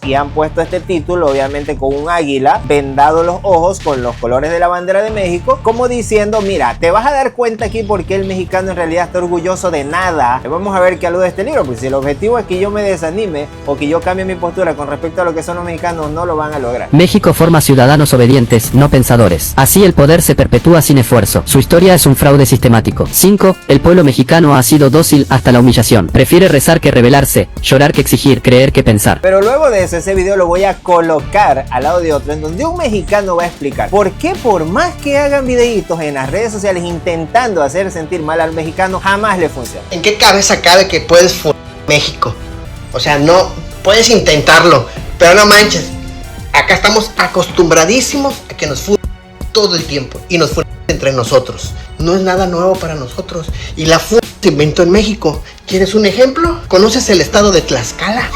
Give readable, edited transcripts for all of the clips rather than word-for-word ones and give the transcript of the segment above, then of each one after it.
y han puesto este título obviamente con un águila vendado los ojos con los colores de la bandera de México, como diciendo, mira, te vas a dar cuenta aquí porque el mexicano en realidad está orgulloso de nada. Vamos a ver qué alude este libro, porque si el objetivo es que yo me desanime o que yo cambie mi postura con respecto a lo que son los mexicanos, no lo van a lograr. México forma ciudadanos obedientes, no pensadores. Así el poder se perpetúa sin esfuerzo. Su historia es un fraude sistemático. 5. El pueblo mexicano ha sido dócil hasta la humillación. Prefiere rezar que rebelarse, llorar que exigir, creer que pensar. Pero luego de eso, ese video lo voy a colocar al lado de otro en donde un mexicano va a explicar por qué por más que hagan videitos en las redes sociales intentando hacer sentir mal al mexicano, jamás le funciona. ¿En qué cabeza cabe que puedes funar México? O sea, no, puedes intentarlo, pero no manches. Acá estamos acostumbradísimos a que nos funen todo el tiempo y nos funen entre nosotros. No es nada nuevo para nosotros y la funa se inventó en México. ¿Quieres un ejemplo? ¿Conoces el estado de Tlaxcala?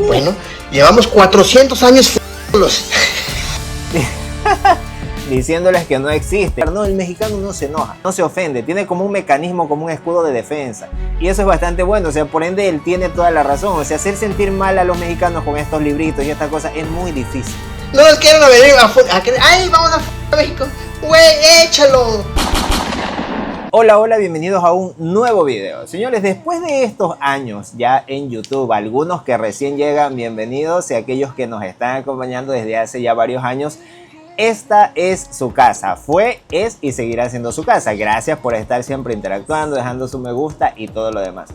Bueno, llevamos 400 años funándolos. Diciéndoles que no existe. No, el mexicano no se enoja, no se ofende, tiene como un mecanismo, como un escudo de defensa. Y eso es bastante bueno, o sea, por ende él tiene toda la razón. O sea, hacer sentir mal a los mexicanos con estos libritos y estas cosas es muy difícil. No nos quieren venir ¡ay, vamos a México! ¡Güey, échalo! Hola, hola, bienvenidos a un nuevo video. Señores, después de estos años ya en YouTube, algunos que recién llegan, bienvenidos, y aquellos que nos están acompañando desde hace ya varios años, esta es su casa, fue, es y seguirá siendo su casa. Gracias por estar siempre interactuando, dejando su me gusta y todo lo demás.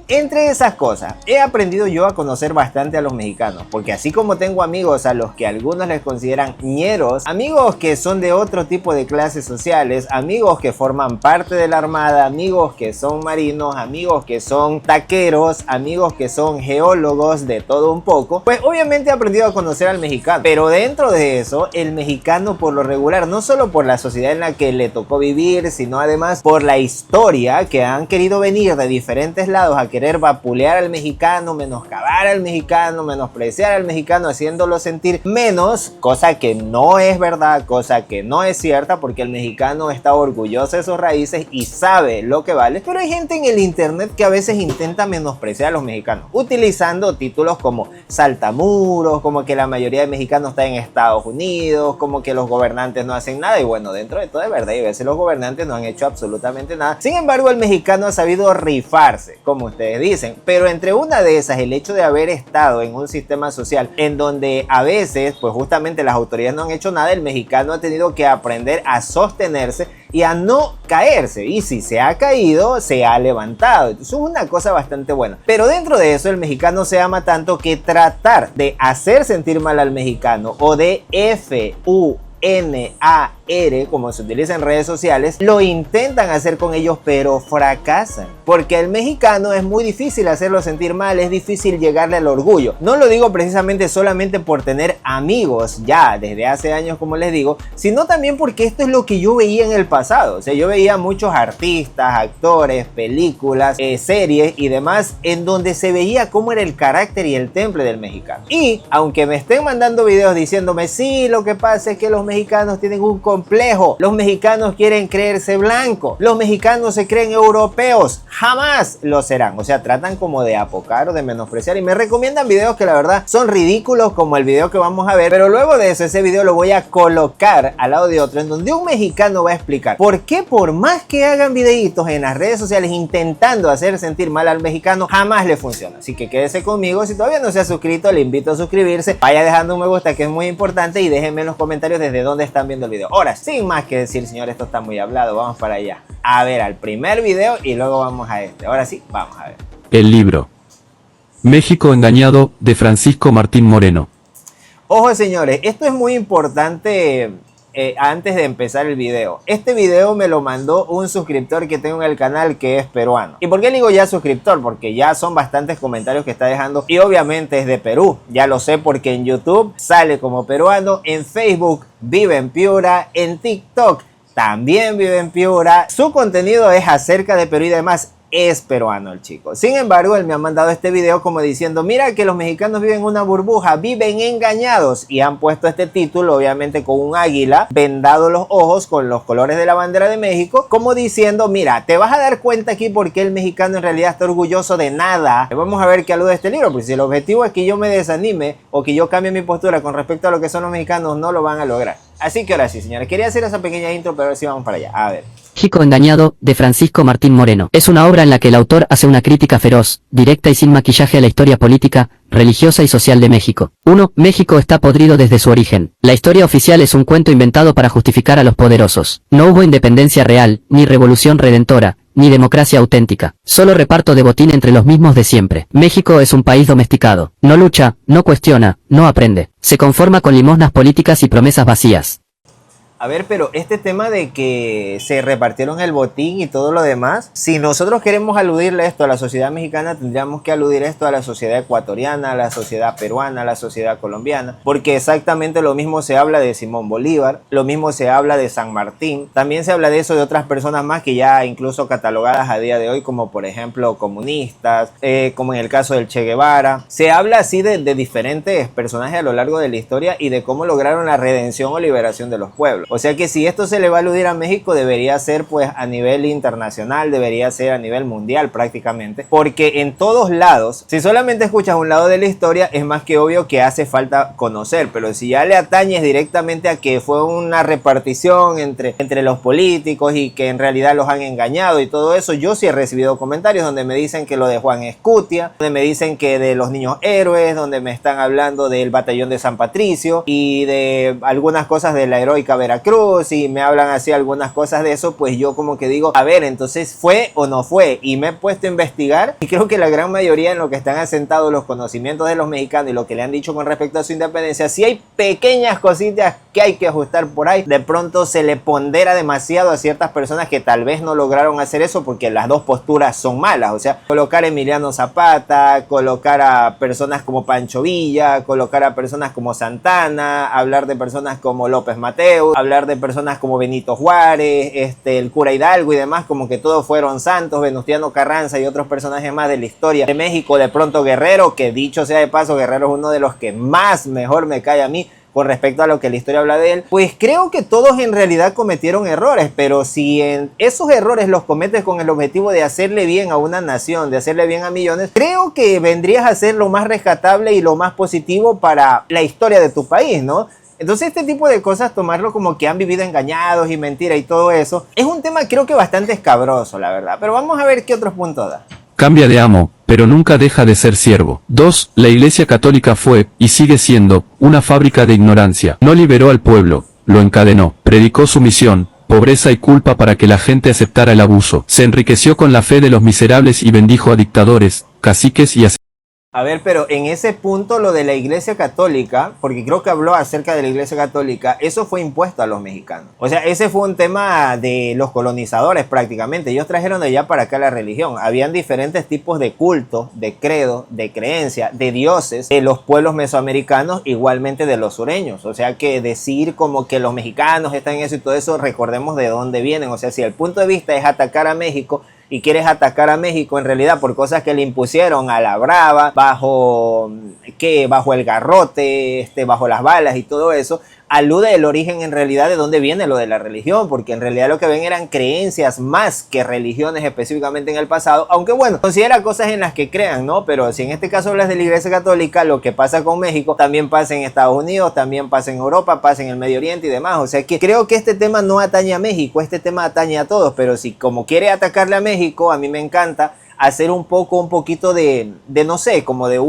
Entre esas cosas, he aprendido yo a conocer bastante a los mexicanos, porque así como tengo amigos a los que algunos les consideran ñeros, amigos que son de otro tipo de clases sociales, amigos que forman parte de la armada, amigos que son marinos, amigos que son taqueros, amigos que son geólogos, de todo un poco, pues obviamente he aprendido a conocer al mexicano. Pero dentro de eso, el mexicano por lo regular, no solo por la sociedad en la que le tocó vivir, sino además por la historia que han querido venir de diferentes lados a querer vapulear al mexicano, menoscabar al mexicano, menospreciar al mexicano, haciéndolo sentir menos, cosa que no es verdad, cosa que no es cierta, porque el mexicano está orgulloso de sus raíces y sabe lo que vale. Pero hay gente en el internet que a veces intenta menospreciar a los mexicanos, utilizando títulos como saltamuros, como que la mayoría de mexicanos está en Estados Unidos, como que los gobernantes no hacen nada. Y bueno, dentro de todo es verdad, y a veces los gobernantes no han hecho absolutamente nada. Sin embargo, el mexicano ha sabido rifarse, como ustedes dicen, pero entre una de esas, el hecho de haber estado en un sistema social en donde a veces, pues justamente las autoridades no han hecho nada, el mexicano ha tenido que aprender a sostenerse y a no caerse, y si se ha caído, se ha levantado. Entonces es una cosa bastante buena. Pero dentro de eso, el mexicano se ama tanto que tratar de hacer sentir mal al mexicano o de FUNAR, como se utiliza en redes sociales, lo intentan hacer con ellos, pero fracasan. Porque el mexicano es muy difícil hacerlo sentir mal, es difícil llegarle al orgullo. No lo digo precisamente solamente por tener amigos ya desde hace años, como les digo, sino también porque esto es lo que yo veía en el pasado. O sea, yo veía muchos artistas, actores, películas, series y demás, en donde se veía cómo era el carácter y el temple del mexicano. Y aunque me estén mandando videos diciéndome, sí, lo que pasa es que los mexicanos tienen un complejo, los mexicanos quieren creerse blancos, los mexicanos se creen europeos, jamás lo serán. O sea, tratan como de apocar o de menospreciar y me recomiendan videos que la verdad son ridículos, como el video que vamos a ver. Pero luego de eso, ese video lo voy a colocar al lado de otro en donde un mexicano va a explicar por qué por más que hagan videitos en las redes sociales intentando hacer sentir mal al mexicano, jamás le funciona. Así que quédese conmigo. Si todavía no se ha suscrito, le invito a suscribirse, vaya dejando un me gusta, que es muy importante, y déjenme en los comentarios desde dónde están viendo el video. Ahora, sin más que decir, señor, esto está muy hablado, vamos para allá a ver al primer video y luego vamos a este. Ahora sí, vamos a ver. El libro México engañado, de Francisco Martín Moreno. Ojo, señores, esto es muy importante. Antes de empezar el video, este video me lo mandó un suscriptor que tengo en el canal, que es peruano. ¿Y por qué digo ya suscriptor? Porque ya son bastantes comentarios que está dejando y obviamente es de Perú. Ya lo sé porque en YouTube sale como peruano, en Facebook vive en Piura, en TikTok también vive en Piura. Su contenido es acerca de Perú y demás. es peruano el chico. Sin embargo, él me ha mandado este video como diciendo, mira que los mexicanos viven en una burbuja, viven engañados, y han puesto este título obviamente con un águila, vendado los ojos con los colores de la bandera de México, como diciendo, mira, te vas a dar cuenta aquí porque el mexicano en realidad está orgulloso de nada. Vamos a ver qué alude este libro, porque si el objetivo es que yo me desanime o que yo cambie mi postura con respecto a lo que son los mexicanos, no lo van a lograr. Así que ahora sí, señores, quería hacer esa pequeña intro, pero ahora sí vamos para allá. A ver. México engañado, de Francisco Martín Moreno. Es una obra en la que el autor hace una crítica feroz, directa y sin maquillaje a la historia política, religiosa y social de México. 1. México está podrido desde su origen. La historia oficial es un cuento inventado para justificar a los poderosos. No hubo independencia real, ni revolución redentora, ni democracia auténtica. Solo reparto de botín entre los mismos de siempre. México es un país domesticado. No lucha, no cuestiona, no aprende. Se conforma con limosnas políticas y promesas vacías. A ver, pero este tema de que se repartieron el botín y todo lo demás, si nosotros queremos aludirle esto a la sociedad mexicana, tendríamos que aludir esto a la sociedad ecuatoriana, a la sociedad peruana, a la sociedad colombiana, porque exactamente lo mismo se habla de Simón Bolívar, lo mismo se habla de San Martín, también se habla de eso de otras personas más que ya incluso catalogadas a día de hoy como por ejemplo comunistas, como en el caso del Che Guevara. Se habla así de diferentes personajes a lo largo de la historia y de cómo lograron la redención o liberación de los pueblos. O sea que si esto se le va a aludir a México, debería ser pues a nivel internacional, debería ser a nivel mundial prácticamente, porque en todos lados, si solamente escuchas un lado de la historia, es más que obvio que hace falta conocer, pero si ya le atañes directamente a que fue una repartición entre los políticos y que en realidad los han engañado y todo eso, yo sí he recibido comentarios donde me dicen que lo de Juan Escutia, donde me dicen que de los niños héroes, donde me están hablando del batallón de San Patricio y de algunas cosas de la heroica Veracruz, y me hablan así algunas cosas de eso, pues yo como que digo, a ver, entonces ¿fue o no fue? Y me he puesto a investigar y creo que la gran mayoría en lo que están asentados los conocimientos de los mexicanos y lo que le han dicho con respecto a su independencia, si hay pequeñas cositas que hay que ajustar por ahí, de pronto se le pondera demasiado a ciertas personas que tal vez no lograron hacer eso porque las dos posturas son malas, o sea, colocar a Emiliano Zapata, colocar a personas como Pancho Villa, colocar a personas como Santana, hablar de personas como López Mateos, hablar de personas como Benito Juárez, el cura Hidalgo y demás, como que todos fueron santos, Venustiano Carranza y otros personajes más de la historia de México, de pronto Guerrero, que dicho sea de paso, Guerrero es uno de los que más mejor me cae a mí con respecto a lo que la historia habla de él, pues creo que todos en realidad cometieron errores, pero si en esos errores los cometes con el objetivo de hacerle bien a una nación, de hacerle bien a millones, creo que vendrías a ser lo más rescatable y lo más positivo para la historia de tu país, ¿no? Entonces este tipo de cosas, tomarlo como que han vivido engañados y mentira y todo eso, es un tema creo que bastante escabroso, la verdad. Pero vamos a ver qué otros puntos da. Cambia de amo, pero nunca deja de ser siervo. 2. La Iglesia Católica fue, y sigue siendo, una fábrica de ignorancia. No liberó al pueblo, lo encadenó. Predicó sumisión, pobreza y culpa para que la gente aceptara el abuso. Se enriqueció con la fe de los miserables y bendijo a dictadores, caciques y A ver, pero en ese punto lo de la Iglesia Católica, porque creo que habló acerca de la Iglesia Católica, eso fue impuesto a los mexicanos. O sea, ese fue un tema de los colonizadores prácticamente. Ellos trajeron de allá para acá la religión. Habían diferentes tipos de cultos, de credo, de creencia, de dioses de los pueblos mesoamericanos, igualmente de los sureños. O sea que decir como que los mexicanos están en eso y todo eso, recordemos de dónde vienen. O sea, si el punto de vista es atacar a México, y quieres atacar a México en realidad por cosas que le impusieron a la brava, bajo el garrote, bajo las balas y todo eso, alude el origen en realidad de dónde viene lo de la religión, porque en realidad lo que ven eran creencias más que religiones específicamente en el pasado, aunque bueno, considera cosas en las que crean, ¿no? Pero si en este caso hablas de la Iglesia Católica, lo que pasa con México también pasa en Estados Unidos, también pasa en Europa, pasa en el Medio Oriente y demás, o sea que creo que este tema no atañe a México, este tema atañe a todos, pero si como quiere atacarle a México, a mí me encanta hacer un poquito de no sé, como de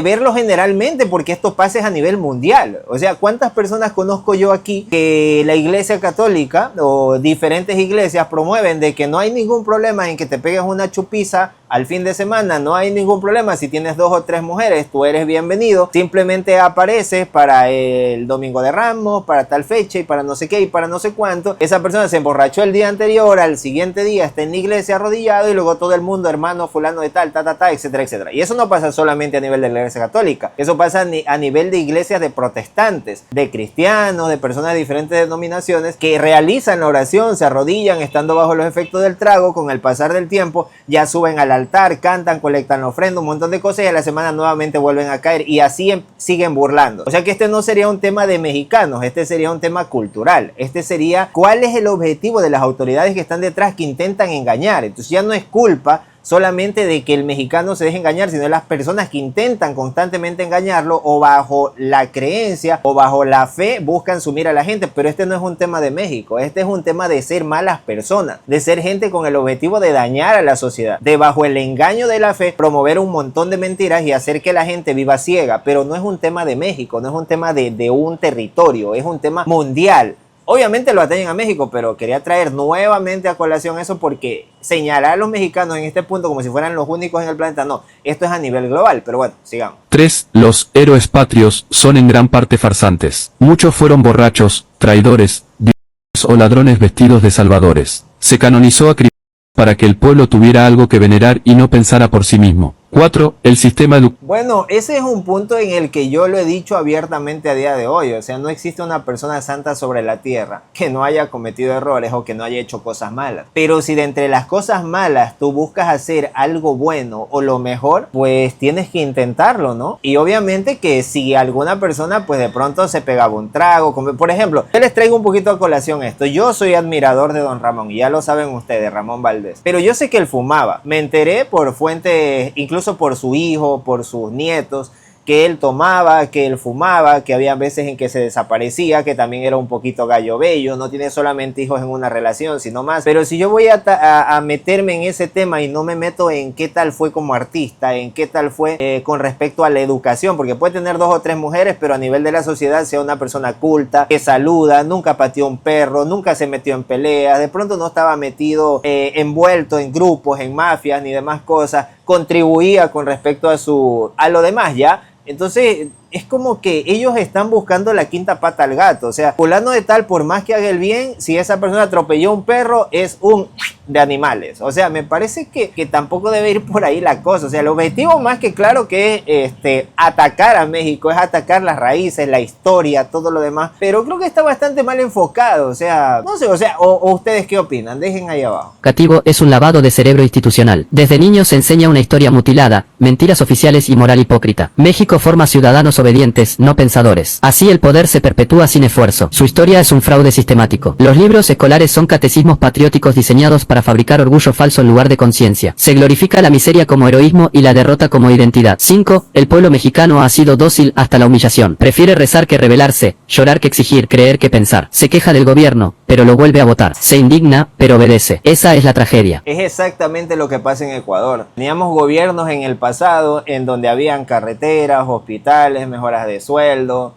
verlo generalmente, porque esto pasa a nivel mundial. O sea, ¿cuántas personas conozco yo aquí que la Iglesia Católica o diferentes iglesias promueven de que no hay ningún problema en que te pegues una chupiza al fin de semana, no hay ningún problema. Si tienes 2 o 3 mujeres, tú eres bienvenido. Simplemente apareces para el Domingo de Ramos, para tal fecha y para no sé qué y para no sé cuánto. Esa persona se emborrachó el día anterior, al siguiente día está en la iglesia arrodillado y luego todo el mundo, hermano fulano de tal, etcétera, etcétera. Y eso no pasa solamente a nivel de la iglesia católica. Eso pasa a nivel de iglesias de protestantes, de cristianos, de personas de diferentes denominaciones que realizan la oración, se arrodillan estando bajo los efectos del trago. Con el pasar del tiempo ya suben al altar, cantan, colectan la ofrenda, un montón de cosas, y a la semana nuevamente vuelven a caer y así siguen burlando. O sea que este no sería un tema de mexicanos, este sería un tema cultural. Este sería cuál es el objetivo de las autoridades que están detrás, que intentan engañar. Entonces ya no es culpa solamente de que el mexicano se deje engañar, sino de las personas que intentan constantemente engañarlo, o bajo la creencia o bajo la fe buscan sumir a la gente. Pero este no es un tema de México, este es un tema de ser malas personas, de ser gente con el objetivo de dañar a la sociedad, de bajo el engaño de la fe promover un montón de mentiras y hacer que la gente viva ciega. Pero no es un tema de México, no es un tema de un territorio, es un tema mundial. Obviamente lo atañen a México, pero quería traer nuevamente a colación eso, porque señalar a los mexicanos en este punto como si fueran los únicos en el planeta, no, esto es a nivel global. Pero bueno, sigamos. 3. Los héroes patrios son en gran parte farsantes. Muchos fueron borrachos, traidores, violadores o ladrones vestidos de salvadores. Se canonizó a Cristo para que el pueblo tuviera algo que venerar y no pensara por sí mismo. 4. El sistema educativo. Bueno, ese es un punto en el que yo lo he dicho abiertamente a día de hoy. O sea, no existe una persona santa sobre la tierra que no haya cometido errores o que no haya hecho cosas malas. Pero si de entre las cosas malas tú buscas hacer algo bueno o lo mejor, pues tienes que intentarlo, ¿no? Y obviamente que si alguna persona pues de pronto se pegaba un trago, como, por ejemplo, yo les traigo un poquito a colación esto. Yo soy admirador de don Ramón, y ya lo saben ustedes, Ramón Valdés. Pero yo sé que él fumaba. Me enteré por fuentes, incluso por su hijo, por sus nietos, que él tomaba, que él fumaba, que había veces en que se desaparecía, que también era un poquito gallo bello, no tiene solamente hijos en una relación, sino más. Pero si yo voy a meterme en ese tema y no me meto en qué tal fue como artista, en qué tal fue con respecto a la educación, porque puede tener 2 o 3 mujeres, pero a nivel de la sociedad sea una persona culta, que saluda, nunca pateó un perro, nunca se metió en peleas, de pronto no estaba metido, envuelto en grupos, en mafias, ni demás cosas, contribuía con respecto a lo demás, ¿ya? Entonces es como que ellos están buscando la quinta pata al gato. O sea, fulano de tal, por más que haga el bien, si esa persona atropelló a un perro, es un de animales. O sea, me parece que tampoco debe ir por ahí la cosa. O sea, el objetivo más que claro que es atacar a México, es atacar las raíces, la historia, todo lo demás. Pero creo que está bastante mal enfocado. O sea, no sé, o ustedes qué opinan, dejen ahí abajo. Educativo es un lavado de cerebro institucional. Desde niños se enseña una historia mutilada, mentiras oficiales y moral hipócrita. México forma ciudadanos obedientes, no pensadores. Así el poder se perpetúa sin esfuerzo. Su historia es un fraude sistemático. Los libros escolares son catecismos patrióticos diseñados para fabricar orgullo falso en lugar de conciencia. Se glorifica la miseria como heroísmo y la derrota como identidad. 5. El pueblo mexicano ha sido dócil hasta la humillación. Prefiere rezar que rebelarse, llorar que exigir, creer que pensar. Se queja del gobierno, pero lo vuelve a votar. Se indigna, pero obedece. Esa es la tragedia. Es exactamente lo que pasa en Ecuador. Teníamos gobiernos en el pasado en donde habían carreteras, hospitales, mejoras de sueldo,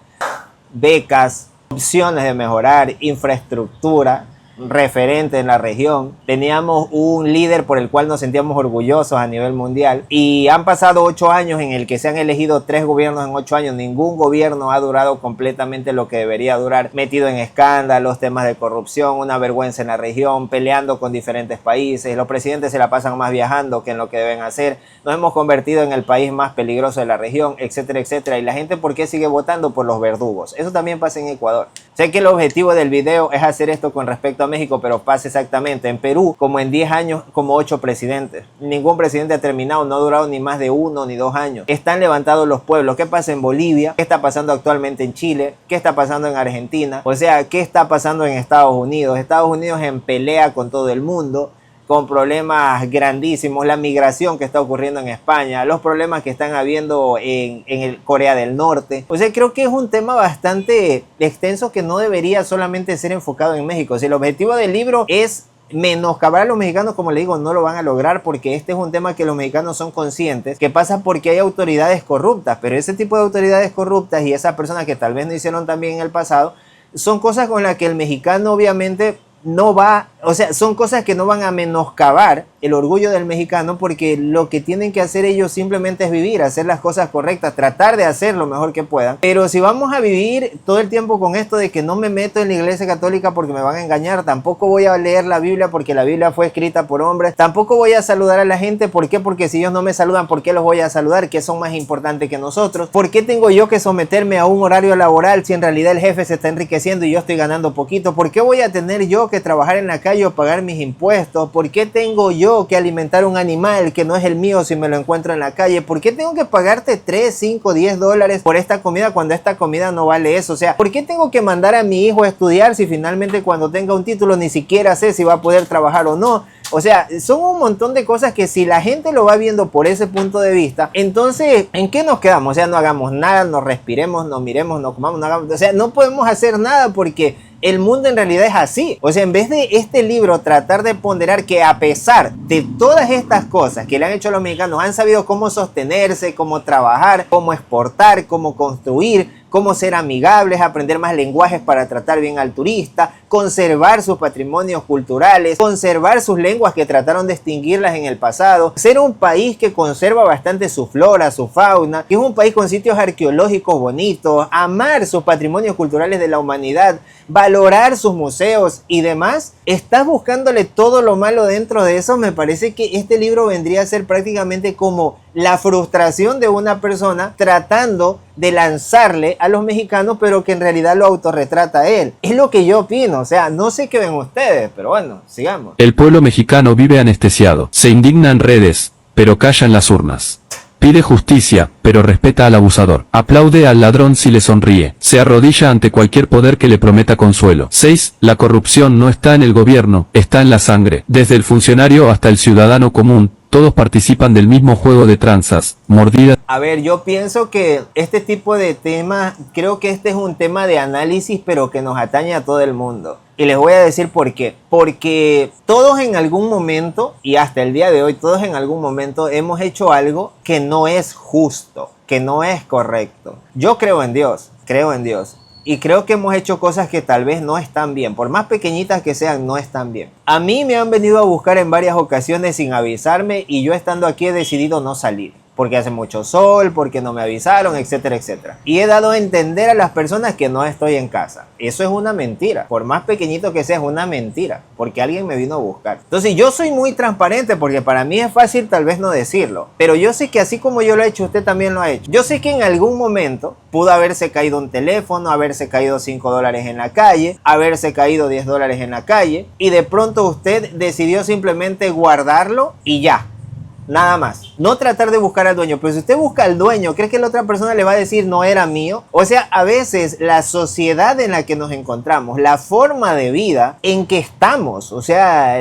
becas, opciones de mejorar, infraestructura referente en la región. Teníamos un líder por el cual nos sentíamos orgullosos a nivel mundial, y han pasado 8 años en el que se han elegido 3 gobiernos en 8 años. Ningún gobierno ha durado completamente lo que debería durar, metido en escándalos, temas de corrupción, una vergüenza en la región, peleando con diferentes países. Los presidentes se la pasan más viajando que en lo que deben hacer. Nos hemos convertido en el país más peligroso de la región, etcétera, etcétera. Y la gente, ¿por qué sigue votando? Por los verdugos. Eso también pasa en Ecuador. Sé que el objetivo del video es hacer esto con respecto a México, pero pasa exactamente. En Perú, como en 10 años, como 8 presidentes. Ningún presidente ha terminado, no ha durado ni más de 1 ni 2 años. Están levantados los pueblos. ¿Qué pasa en Bolivia? ¿Qué está pasando actualmente en Chile? ¿Qué está pasando en Argentina? O sea, ¿qué está pasando en Estados Unidos? Estados Unidos en pelea con todo el mundo, con problemas grandísimos, la migración que está ocurriendo en España, los problemas que están habiendo en Corea del Norte. O sea, creo que es un tema bastante extenso que no debería solamente ser enfocado en México. O sea, el objetivo del libro es menoscabar a los mexicanos, como le digo, no lo van a lograr, porque este es un tema que los mexicanos son conscientes que pasa porque hay autoridades corruptas, pero ese tipo de autoridades corruptas y esas personas que tal vez no hicieron tan bien en el pasado, son cosas con las que el mexicano obviamente no va, o sea, son cosas que no van a menoscabar el orgullo del mexicano, porque lo que tienen que hacer ellos simplemente es vivir, hacer las cosas correctas, tratar de hacer lo mejor que puedan. Pero si vamos a vivir todo el tiempo con esto de que no me meto en la iglesia católica porque me van a engañar, tampoco voy a leer la Biblia porque la Biblia fue escrita por hombres, tampoco voy a saludar a la gente, ¿por qué? Porque si ellos no me saludan, ¿por qué los voy a saludar? ¿Qué son más importantes que nosotros? ¿Por qué tengo yo que someterme a un horario laboral si en realidad el jefe se está enriqueciendo y yo estoy ganando poquito? ¿Por qué voy a tener yo que trabajar en la calle o pagar mis impuestos? ¿Por qué tengo yo que alimentar un animal que no es el mío si me lo encuentro en la calle? ¿Por qué tengo que pagarte 3, 5, 10 dólares por esta comida cuando esta comida no vale eso? O sea, ¿por qué tengo que mandar a mi hijo a estudiar si finalmente cuando tenga un título ni siquiera sé si va a poder trabajar o no? O sea, son un montón de cosas que si la gente lo va viendo por ese punto de vista, entonces, ¿en qué nos quedamos? O sea, no hagamos nada, no respiremos, no miremos, no comamos, no hagamos, o sea, no podemos hacer nada porque el mundo en realidad es así. O sea, en vez de este libro tratar de ponderar que a pesar de todas estas cosas que le han hecho a los mexicanos, han sabido cómo sostenerse, cómo trabajar, cómo exportar, cómo construir, cómo ser amigables, aprender más lenguajes para tratar bien al turista, conservar sus patrimonios culturales, conservar sus lenguas que trataron de extinguirlas en el pasado, ser un país que conserva bastante su flora, su fauna, que es un país con sitios arqueológicos bonitos, amar sus patrimonios culturales de la humanidad, valorar sus museos y demás. Estás buscándole todo lo malo dentro de eso. Me parece que este libro vendría a ser prácticamente como la frustración de una persona tratando de lanzarle a los mexicanos, pero que en realidad lo autorretrata a él. Es lo que yo opino. O sea, no sé qué ven ustedes, pero bueno, sigamos. El pueblo mexicano vive anestesiado. Se indigna en redes, pero calla en las urnas. Pide justicia, pero respeta al abusador. Aplaude al ladrón si le sonríe. Se arrodilla ante cualquier poder que le prometa consuelo. 6. La corrupción no está en el gobierno, está en la sangre. Desde el funcionario hasta el ciudadano común, todos participan del mismo juego de tranzas, mordidas. A ver, yo pienso que este tipo de temas, creo que este es un tema de análisis, pero que nos atañe a todo el mundo. Y les voy a decir por qué. Porque todos en algún momento, y hasta el día de hoy, todos en algún momento hemos hecho algo que no es justo, que no es correcto. Yo creo en Dios, y creo que hemos hecho cosas que tal vez no están bien, por más pequeñitas que sean, no están bien. A mí me han venido a buscar en varias ocasiones sin avisarme y yo estando aquí he decidido no salir. Porque hace mucho sol, porque no me avisaron, etcétera, etcétera. Y he dado a entender a las personas que no estoy en casa. Eso es una mentira. Por más pequeñito que sea, es una mentira. Porque alguien me vino a buscar. Entonces yo soy muy transparente porque para mí es fácil tal vez no decirlo. Pero yo sé que así como yo lo he hecho, usted también lo ha hecho. Yo sé que en algún momento pudo haberse caído un teléfono, haberse caído 5 dólares en la calle, haberse caído 10 dólares en la calle. Y de pronto usted decidió simplemente guardarlo y ya. Nada más. No tratar de buscar al dueño. Pero si usted busca al dueño, ¿cree que la otra persona le va a decir no era mío? O sea, a veces la sociedad en la que nos encontramos, la forma de vida en que estamos, o sea,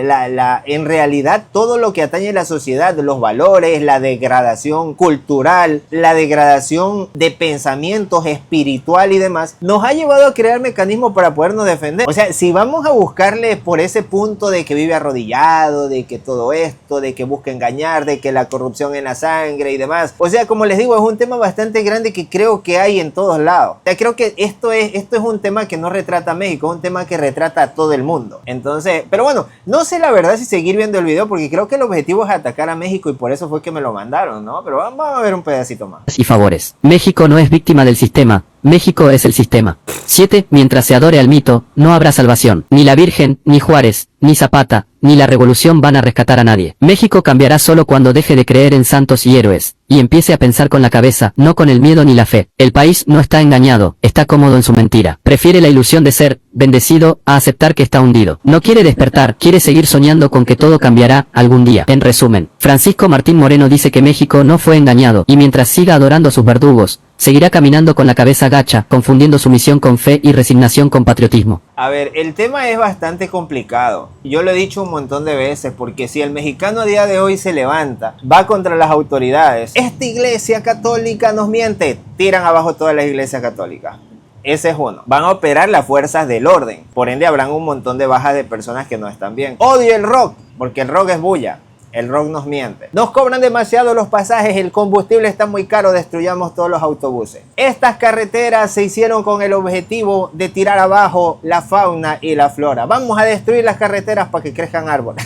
en realidad todo lo que atañe a la sociedad, los valores, la degradación cultural, la degradación de pensamientos espiritual y demás, nos ha llevado a crear mecanismos para podernos defender. O sea, si vamos a buscarle por ese punto de que vive arrodillado, de que todo esto, de que busca engañar, de que la corrupción en la sangre y demás. O sea, como les digo, es un tema bastante grande que creo que hay en todos lados. O sea, creo que esto es un tema que no retrata a México, es un tema que retrata a todo el mundo. Entonces, pero bueno, no sé la verdad si seguir viendo el video porque creo que el objetivo es atacar a México y por eso fue que me lo mandaron, ¿no? Pero vamos a ver un pedacito más. Y favores. México no es víctima del sistema. México es el sistema. 7. Mientras se adore al mito, no habrá salvación. Ni la Virgen, ni Juárez, ni Zapata, ni la revolución van a rescatar a nadie. México cambiará solo cuando deje de creer en santos y héroes, y empiece a pensar con la cabeza, no con el miedo ni la fe. El país no está engañado, está cómodo en su mentira. Prefiere la ilusión de ser bendecido a aceptar que está hundido. No quiere despertar, quiere seguir soñando con que todo cambiará algún día. En resumen, Francisco Martín Moreno dice que México no fue engañado, y mientras siga adorando a sus verdugos, seguirá caminando con la cabeza gacha, confundiendo su misión con fe y resignación con patriotismo. A ver, el tema es bastante complicado. Yo lo he dicho un montón de veces, porque si el mexicano a día de hoy se levanta, va contra las autoridades, esta iglesia católica nos miente, tiran abajo todas las iglesias católicas. Ese es uno. Van a operar las fuerzas del orden. Por ende habrán un montón de bajas de personas que no están bien. Odio el rock, porque el rock es bulla. El rock nos miente. Nos cobran demasiado los pasajes, el combustible está muy caro, destruyamos todos los autobuses. Estas carreteras se hicieron con el objetivo de tirar abajo la fauna y la flora. Vamos a destruir las carreteras para que crezcan árboles.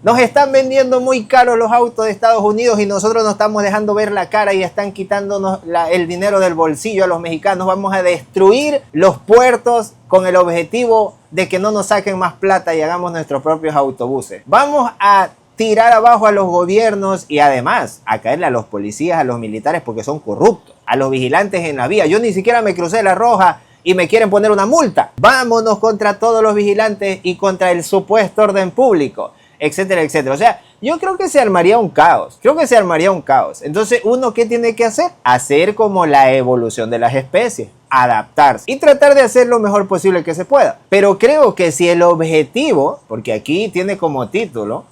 Nos están vendiendo muy caros los autos de Estados Unidos y nosotros nos estamos dejando ver la cara y están quitándonos el dinero del bolsillo a los mexicanos. Vamos a destruir los puertos con el objetivo de que no nos saquen más plata y hagamos nuestros propios autobuses. Vamos a tirar abajo a los gobiernos y además a caerle a los policías, a los militares porque son corruptos, a los vigilantes en la vía. Yo ni siquiera me crucé la roja y me quieren poner una multa. Vámonos contra todos los vigilantes y contra el supuesto orden público, etcétera, etcétera. O sea, yo creo que se armaría un caos. Entonces, ¿uno qué tiene que hacer? Hacer como la evolución de las especies. Adaptarse y tratar de hacer lo mejor posible que se pueda. Pero creo que si el objetivo, porque aquí tiene como título,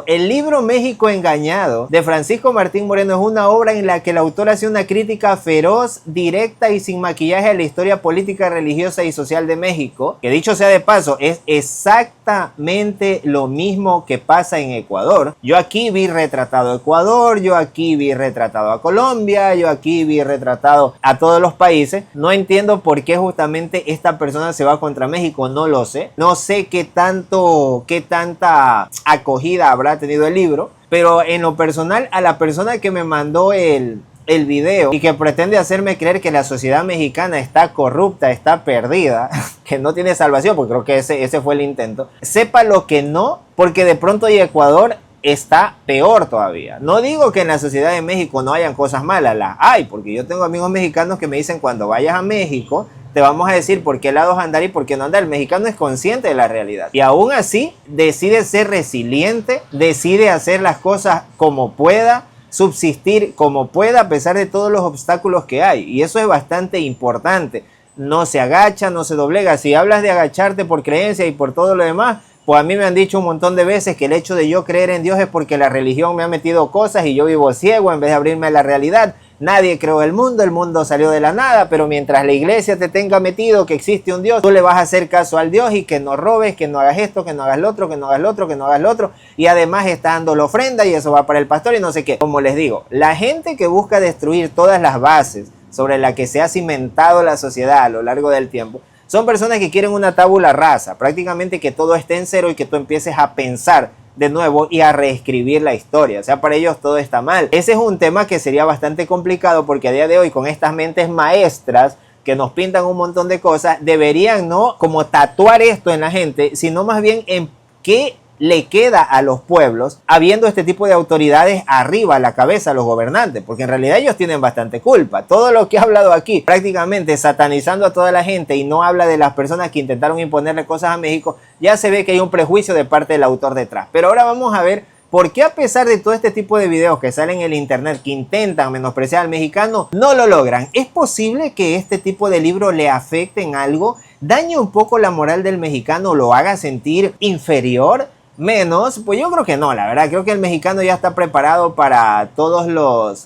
El libro México Engañado de Francisco Martín Moreno es una obra en la que el autor hace una crítica feroz, directa y sin maquillaje a la historia política, religiosa y social de México, que dicho sea de paso, es exactamente lo mismo que pasa en Ecuador. Yo aquí vi retratado a Ecuador, yo aquí vi retratado a Colombia, yo aquí vi retratado a todos los países. No entiendo por qué justamente esta persona se va contra México, no lo sé. No sé qué tanta acogida habrá tenido el libro, pero en lo personal a la persona que me mandó el video y que pretende hacerme creer que la sociedad mexicana está corrupta, está perdida, que no tiene salvación, porque creo que ese fue el intento. Sepa lo que no, porque de pronto y Ecuador está peor todavía. No digo que en la sociedad de México no hayan cosas malas, las hay, porque yo tengo amigos mexicanos que me dicen cuando vayas a México te vamos a decir por qué lados andar y por qué no andar. El mexicano es consciente de la realidad y aún así decide ser resiliente, decide hacer las cosas como pueda, subsistir como pueda a pesar de todos los obstáculos que hay, y eso es bastante importante. No se agacha, no se doblega. Si hablas de agacharte por creencia y por todo lo demás, pues a mí me han dicho un montón de veces que el hecho de yo creer en Dios es porque la religión me ha metido cosas y yo vivo ciego en vez de abrirme a la realidad. Nadie creó el mundo salió de la nada, pero mientras la iglesia te tenga metido que existe un Dios, tú le vas a hacer caso al Dios y que no robes, que no hagas esto, que no hagas lo otro, que no hagas lo otro, que no hagas lo otro, y además está dando la ofrenda y eso va para el pastor y no sé qué. Como les digo, la gente que busca destruir todas las bases sobre las que se ha cimentado la sociedad a lo largo del tiempo, son personas que quieren una tabula rasa, prácticamente que todo esté en cero y que tú empieces a pensar de nuevo y a reescribir la historia. O sea, para ellos todo está mal. Ese es un tema que sería bastante complicado porque a día de hoy con estas mentes maestras que nos pintan un montón de cosas, deberían no como tatuar esto en la gente, sino más bien en qué le queda a los pueblos habiendo este tipo de autoridades arriba a la cabeza, a los gobernantes, porque en realidad ellos tienen bastante culpa. Todo lo que he hablado aquí, prácticamente satanizando a toda la gente y no habla de las personas que intentaron imponerle cosas a México, ya se ve que hay un prejuicio de parte del autor detrás. Pero ahora vamos a ver por qué a pesar de todo este tipo de videos que salen en el internet que intentan menospreciar al mexicano, no lo logran. ¿Es posible que este tipo de libro le afecte en algo? ¿Dañe un poco la moral del mexicano? ¿Lo haga sentir inferior? Menos, pues yo creo que no, la verdad, creo que el mexicano ya está preparado para todos los,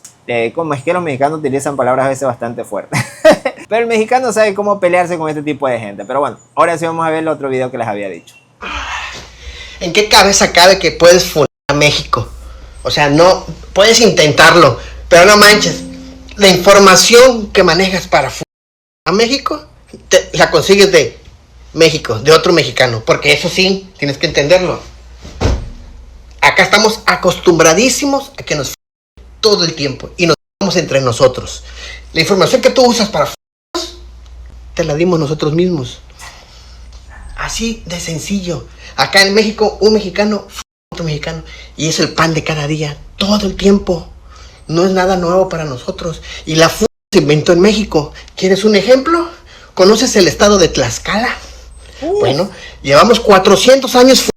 como es que los mexicanos utilizan palabras a veces bastante fuertes, pero el mexicano sabe cómo pelearse con este tipo de gente. Pero bueno, ahora sí vamos a ver el otro video que les había dicho. ¿En qué cabeza cabe que puedes fundar a México? O sea, no, puedes intentarlo, pero no manches, la información que manejas para fundar a México, la consigues de México, de otro mexicano, porque eso sí, tienes que entenderlo. Acá estamos acostumbradísimos a que nos todo el tiempo y nos damos entre nosotros. La información que tú usas para te la dimos nosotros mismos. Así de sencillo. Acá en México, un mexicano otro mexicano y es el pan de cada día, todo el tiempo. No es nada nuevo para nosotros. Y la se inventó en México. ¿Quieres un ejemplo? ¿Conoces el estado de Tlaxcala? Bueno, llevamos 400 años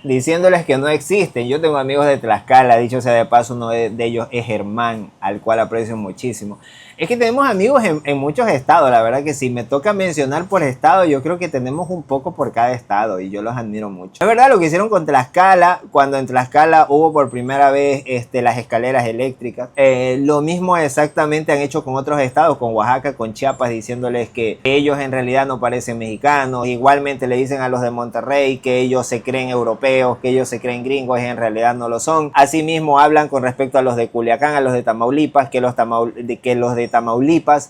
diciéndoles que no existen. Yo tengo amigos de Tlaxcala, dicho sea de paso, uno de ellos es Germán, al cual aprecio muchísimo. Es que tenemos amigos en muchos estados, la verdad que si me toca mencionar por estado, yo creo que tenemos un poco por cada estado y yo los admiro mucho. Es verdad lo que hicieron con Tlaxcala, cuando en Tlaxcala hubo por primera vez las escaleras eléctricas. Lo mismo exactamente han hecho con otros estados, con Oaxaca, con Chiapas, diciéndoles que ellos en realidad no parecen mexicanos. Igualmente le dicen a los de Monterrey que ellos se creen europeos, que ellos se creen gringos y en realidad no lo son. Asimismo hablan con respecto a los de Culiacán, a los de Tamaulipas, que los de Tamaulipas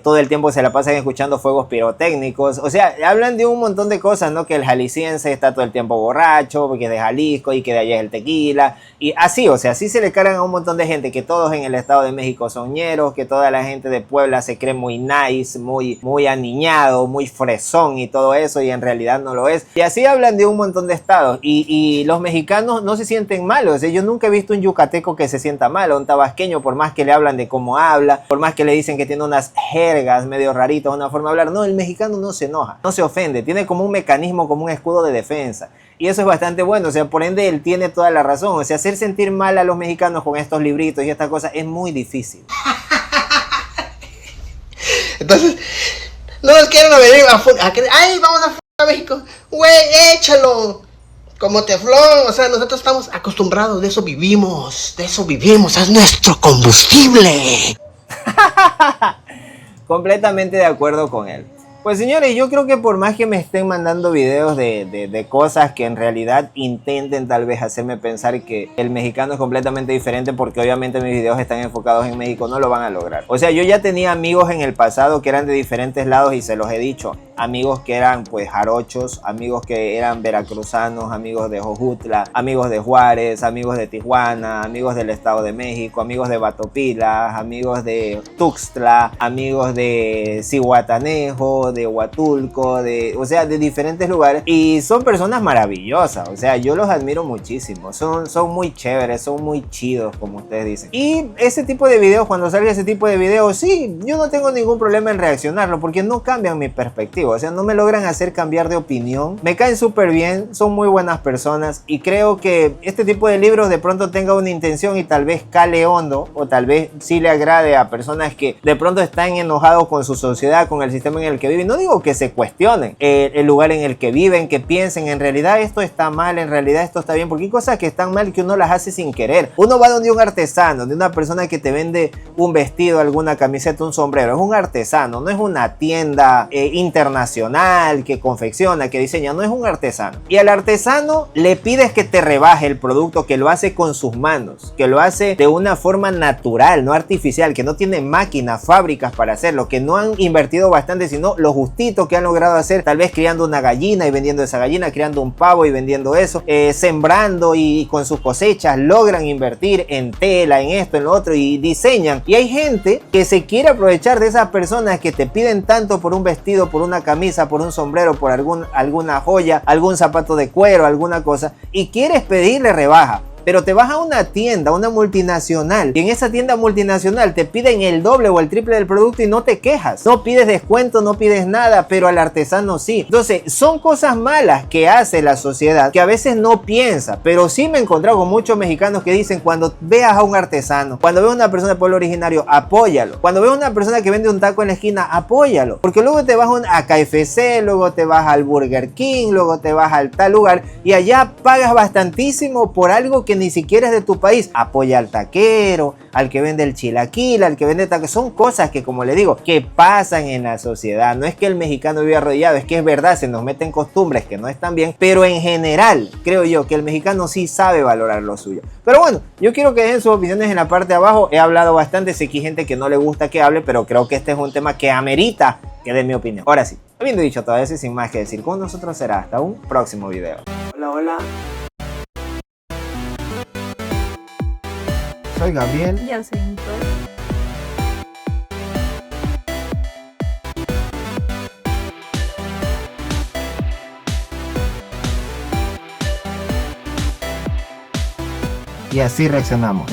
todo el tiempo se la pasan escuchando fuegos pirotécnicos. O sea, hablan de un montón de cosas, ¿no? Que el jalisciense está todo el tiempo borracho, porque es de Jalisco y que de allá es el tequila. Y así, o sea, así se le cargan a un montón de gente, que todos en el Estado de México son ñeros, que toda la gente de Puebla se cree muy nice, muy aniñado, muy fresón y todo eso, y en realidad no lo es. Y así hablan de un montón de estados. Y los mexicanos no se sienten malos. O sea, yo nunca he visto un yucateco que se sienta mal, o un tabasqueño, por más que le hablan de cómo habla, por más que le dicen que tiene unas jergas medio raritas, una forma de hablar. No, el mexicano no se enoja, no se ofende, tiene como un mecanismo, como un escudo de defensa. Y eso es bastante bueno, o sea, por ende él tiene toda la razón. O sea, hacer sentir mal a los mexicanos con estos libritos y estas cosas es muy difícil. Entonces, no nos quieren venir ay, vamos a México. Güey, échalo. Como teflón, o sea, nosotros estamos acostumbrados, de eso vivimos, es nuestro combustible. Completamente de acuerdo con él. Pues señores, yo creo que por más que me estén mandando videos de cosas que en realidad intenten tal vez hacerme pensar que el mexicano es completamente diferente, porque obviamente mis videos están enfocados en México, no lo van a lograr. O sea, yo ya tenía amigos en el pasado que eran de diferentes lados y se los he dicho. Amigos que eran pues jarochos, amigos que eran veracruzanos, amigos de Jojutla, amigos de Juárez, amigos de Tijuana, amigos del Estado de México, amigos de Batopilas, amigos de Tuxtla, amigos de Zihuatanejo, de Huatulco, o sea, de diferentes lugares, y son personas maravillosas. O sea, yo los admiro muchísimo, son muy chéveres, son muy chidos, como ustedes dicen. Y ese tipo de videos, cuando salga ese tipo de videos, sí, yo no tengo ningún problema en reaccionarlo, porque no cambian mi perspectiva. O sea, no me logran hacer cambiar de opinión, me caen súper bien, son muy buenas personas, y creo que este tipo de libros de pronto tenga una intención y tal vez cale hondo, o tal vez sí le agrade a personas que de pronto están enojados con su sociedad, con el sistema en el que viven. No digo que se cuestionen el lugar en el que viven, que piensen en realidad esto está mal, en realidad esto está bien, porque hay cosas que están mal que uno las hace sin querer. Uno va donde un artesano, de una persona que te vende un vestido, alguna camiseta, un sombrero, es un artesano, no es una tienda internacional que confecciona, que diseña, no, es un artesano. Y al artesano le pides que te rebaje el producto, que lo hace con sus manos, que lo hace de una forma natural, no artificial, que no tiene máquinas, fábricas para hacerlo, que no han invertido bastante, sino lo justito que han logrado hacer, tal vez criando una gallina y vendiendo esa gallina, criando un pavo y vendiendo eso, sembrando, y con sus cosechas logran invertir en tela, en esto, en lo otro, y diseñan. Y hay gente que se quiere aprovechar de esas personas que te piden tanto por un vestido, por una camisa, por un sombrero, por alguna joya, algún zapato de cuero, alguna cosa, y quieres pedirle rebaja. Pero te vas a una tienda, una multinacional, y en esa tienda multinacional te piden el doble o el triple del producto y no te quejas. No pides descuento, no pides nada, pero al artesano sí. Entonces, son cosas malas que hace la sociedad que a veces no piensa. Pero sí me he encontrado con muchos mexicanos que dicen, cuando veas a un artesano, cuando veas a una persona de pueblo originario, apóyalo. Cuando veas a una persona que vende un taco en la esquina, apóyalo. Porque luego te vas a KFC, luego te vas al Burger King, luego te vas al tal lugar, y allá pagas bastantísimo por algo que ni siquiera es de tu país. Apoya al taquero, al que vende el chilaquil, al que vende taquero. Son cosas que, como le digo, que pasan en la sociedad. No es que el mexicano vive arrodillado, es que es verdad, se nos meten costumbres que no están bien, pero en general creo yo que el mexicano sí sabe valorar lo suyo. Pero bueno, yo quiero que dejen sus opiniones en la parte de abajo. He hablado bastante, sé que hay gente que no le gusta que hable, pero creo que este es un tema que amerita que dé mi opinión. Ahora sí, habiendo dicho todo eso y sin más que decir, con nosotros será hasta un próximo video. Hola, hola. Soy Gabriel. Yo soy Nicole. Y así reaccionamos.